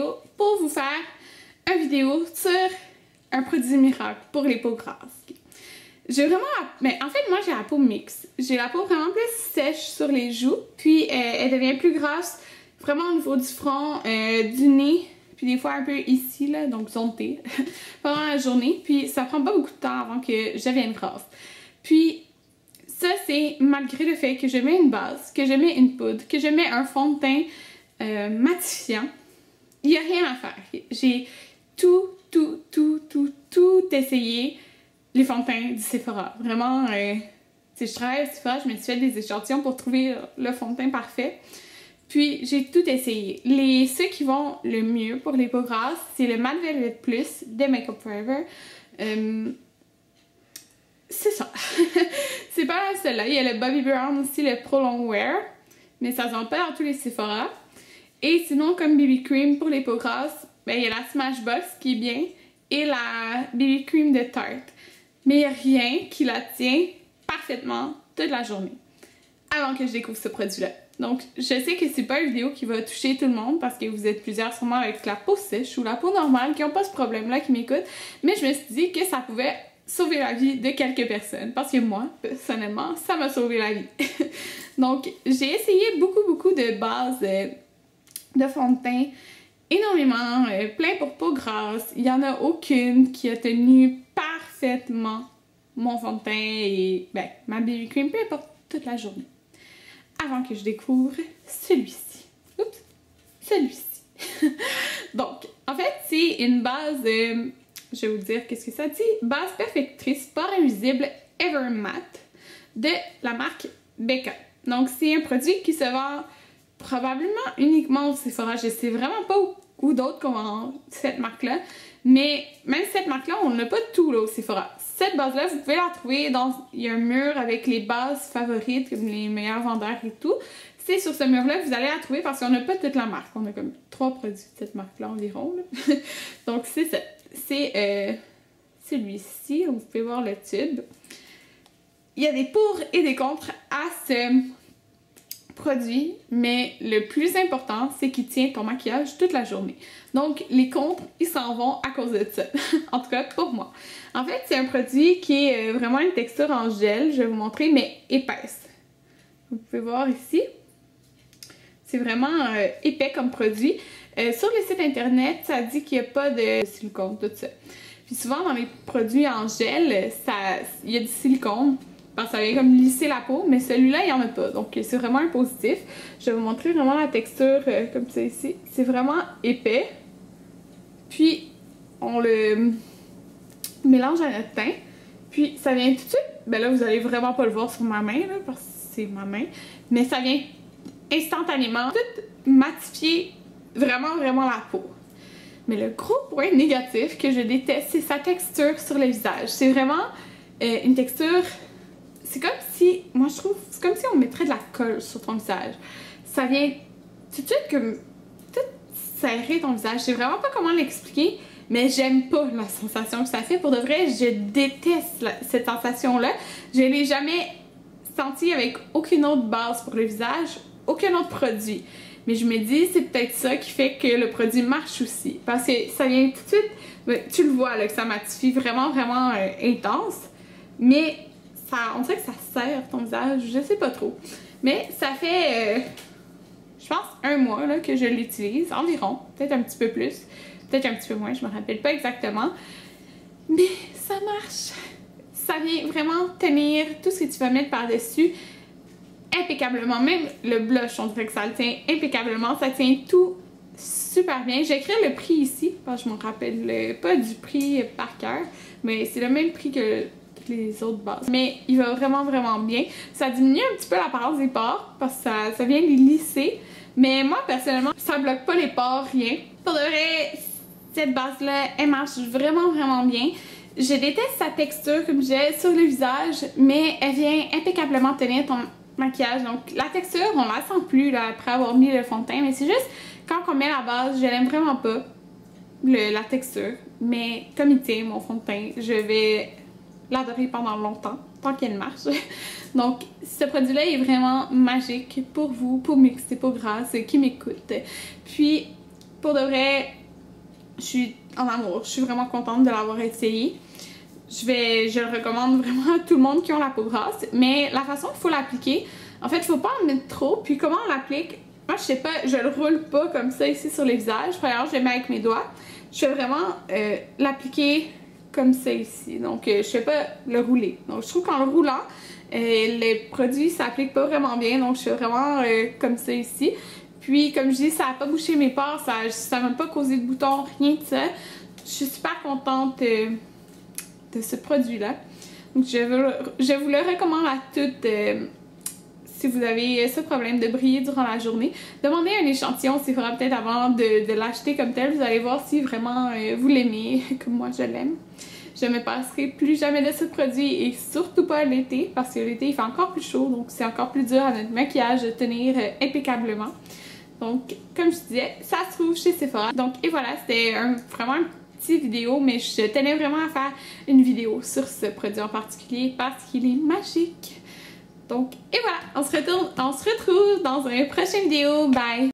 vidéo pour vous faire une vidéo sur un produit miracle pour les peaux grasses. J'ai vraiment... Mais en fait, moi, j'ai la peau mixte. J'ai la peau vraiment plus sèche sur les joues, puis elle devient plus grasse vraiment au niveau du front, du nez, puis des fois un peu ici, là, donc zone T, pendant la journée. Puis ça prend pas beaucoup de temps avant que je devienne grasse. Puis ça, c'est malgré le fait que je mets une base, que je mets une poudre, que je mets un fond de teint matifiant. Il n'y a rien à faire. J'ai tout essayé. Les fonds de teint du Sephora. Vraiment, je travaille au Sephora, je me suis fait des échantillons pour trouver le fond de teint parfait. Puis, j'ai tout essayé. Ceux qui vont le mieux pour les peaux grasses, c'est le Matte Velvet Plus de Make Up Forever. C'est ça. C'est pas celui-là. Il y a le Bobbi Brown aussi, le Pro Long Wear. Mais ça se vend pas dans tous les Sephora. Et sinon, comme BB Cream pour les peaux grasses, ben, il y a la Smashbox qui est bien. Et la BB Cream de Tarte. Mais il n'y a rien qui la tient parfaitement toute la journée avant que je découvre ce produit-là. Donc, je sais que c'est pas une vidéo qui va toucher tout le monde parce que vous êtes plusieurs sûrement avec la peau sèche ou la peau normale qui n'ont pas ce problème-là, qui m'écoutent. Mais je me suis dit que ça pouvait sauver la vie de quelques personnes parce que moi, personnellement, ça m'a sauvé la vie. Donc, j'ai essayé beaucoup de bases de fond de teint, énormément, plein pour peau grasse. Il n'y en a aucune qui a tenu parfaitement mon fond de teint et ben, ma BB Cream, peu importe, toute la journée. Avant que je découvre celui-ci. Oups! Celui-ci. Donc, en fait, c'est une base, je vais vous dire qu'est-ce que ça dit. Base perfectrice, pore invisible Ever Matte de la marque Becca. Donc, c'est un produit qui se vend probablement uniquement au Sephora. Je sais vraiment pas où d'autres qu'on vend cette marque-là. Mais même cette marque-là, on n'a pas tout là au Sephora. Cette base-là, vous pouvez la trouver dans... Il y a un mur avec les bases favorites, comme les meilleurs vendeurs et tout. C'est sur ce mur-là que vous allez la trouver parce qu'on n'a pas toute la marque. On a comme 3 produits de cette marque-là environ. Là. Donc c'est ça. C'est celui-ci. Vous pouvez voir le tube. Il y a des pour et des contre à ce produit, mais le plus important, c'est qu'il tient ton maquillage toute la journée. Donc, les contres, ils s'en vont à cause de ça. En tout cas, pour moi. En fait, c'est un produit qui est vraiment une texture en gel, je vais vous montrer, mais épaisse. Vous pouvez voir ici. C'est vraiment épais comme produit. Sur le site internet, ça dit qu'il n'y a pas de silicone, tout ça. Puis souvent, dans les produits en gel, il y a du silicone. Parce que ça vient comme lisser la peau, mais celui-là, il n'y en a pas. Donc, c'est vraiment un positif. Je vais vous montrer vraiment la texture comme ça ici. C'est vraiment épais. Puis, on le mélange à notre teint. Puis, ça vient tout de suite... Ben là, vous allez vraiment pas le voir sur ma main, là, parce que c'est ma main. Mais ça vient instantanément tout matifier vraiment la peau. Mais le gros point négatif que je déteste, c'est sa texture sur le visage. C'est vraiment une texture... C'est comme si, moi je trouve, c'est comme si on mettrait de la colle sur ton visage. Ça vient tout de suite comme tout serrer ton visage. Je sais vraiment pas comment l'expliquer, mais j'aime pas la sensation que ça fait. Pour de vrai, je déteste cette sensation-là. Je l'ai jamais sentie avec aucune autre base pour le visage, aucun autre produit. Mais je me dis, c'est peut-être ça qui fait que le produit marche aussi. Parce que ça vient tout de suite, ben, tu le vois là, que ça matifie vraiment intense. Mais... on dirait que ça serre ton visage, je sais pas trop. Mais ça fait, je pense, 1 mois là, que je l'utilise, environ. Peut-être un petit peu plus, peut-être un petit peu moins, je me rappelle pas exactement. Mais ça marche. Ça vient vraiment tenir tout ce que tu vas mettre par-dessus impeccablement. Même le blush, on dirait que ça le tient impeccablement. Ça tient tout super bien. J'ai écrit le prix ici, parce que je me rappelle pas du prix par cœur, mais c'est le même prix que... les autres bases. Mais il va vraiment bien. Ça diminue un petit peu l'apparence des pores parce que ça vient les lisser. Mais moi, personnellement, ça bloque pas les pores, rien. Pour de vrai, cette base-là, elle marche vraiment bien. Je déteste sa texture, comme j'ai sur le visage, mais elle vient impeccablement tenir ton maquillage. Donc, la texture, on la sent plus là, après avoir mis le fond de teint. Mais c'est juste, quand on met la base, je l'aime vraiment pas, la texture. Mais comme il tient mon fond de teint, je vais... l'adorer pendant longtemps, tant qu'elle marche. Donc, ce produit-là est vraiment magique pour vous, pour mixer, pour grasses, qui m'écoutent. Puis, pour de vrai, je suis en amour. Je suis vraiment contente de l'avoir essayé. Je le recommande vraiment à tout le monde qui a la peau grasse. Mais la façon qu'il faut l'appliquer, en fait, il faut pas en mettre trop. Puis comment on l'applique? Moi, je sais pas, je le roule pas comme ça ici sur les visages. Premièrement, je le mets avec mes doigts. Je fais vraiment l'appliquer comme ça ici. Donc, je fais pas le rouler. Donc, je trouve qu'en le roulant, les produits s'appliquent pas vraiment bien. Donc, je fais vraiment comme ça ici. Puis, comme je dis, ça n'a pas bouché mes pores. Ça m'a pas causé de boutons, rien de ça. Je suis super contente de ce produit-là. Donc, je vous le recommande à toutes. Si vous avez ce problème de briller durant la journée, demandez un échantillon s'il faudra peut-être avant de l'acheter comme tel. Vous allez voir si vraiment vous l'aimez, comme moi je l'aime. Je me passerai plus jamais de ce produit et surtout pas l'été, parce que l'été il fait encore plus chaud, donc c'est encore plus dur à notre maquillage de tenir impeccablement. Donc, comme je disais, ça se trouve chez Sephora. Donc, et voilà, c'était vraiment un petit vidéo, mais je tenais vraiment à faire une vidéo sur ce produit en particulier parce qu'il est magique. Donc, et voilà, on se retrouve dans une prochaine vidéo. Bye!